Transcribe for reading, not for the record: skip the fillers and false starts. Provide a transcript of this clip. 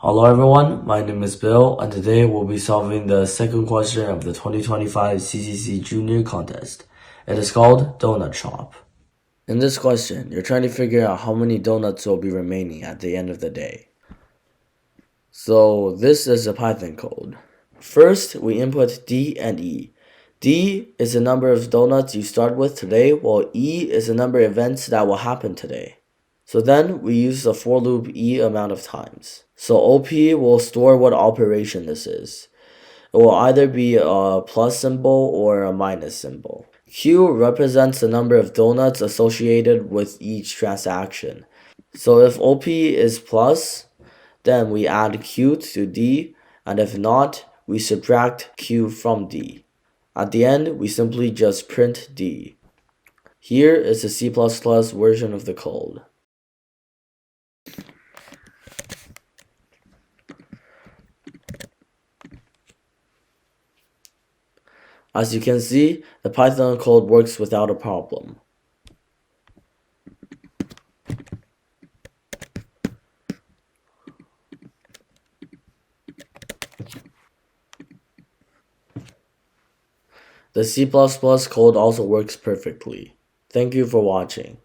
Hello everyone, my name is Bill, and today we'll be solving the second question of the 2025 CCC Junior Contest. It is called Donut Shop. In this question, you're trying to figure out how many donuts will be remaining at the end of the day. So this is a Python code. First, we input D and E. D is the number of donuts you start with today, while E is the number of events that will happen today. So then we use the for loop E amount of times. So OP will store what operation this is. It will either be a plus symbol or a minus symbol. Q represents the number of donuts associated with each transaction. So if OP is plus, then we add Q to D, and if not, we subtract Q from D. At the end, we simply just print D. Here is the C++ version of the code. As you can see, the Python code works without a problem. The C++ code also works perfectly. Thank you for watching.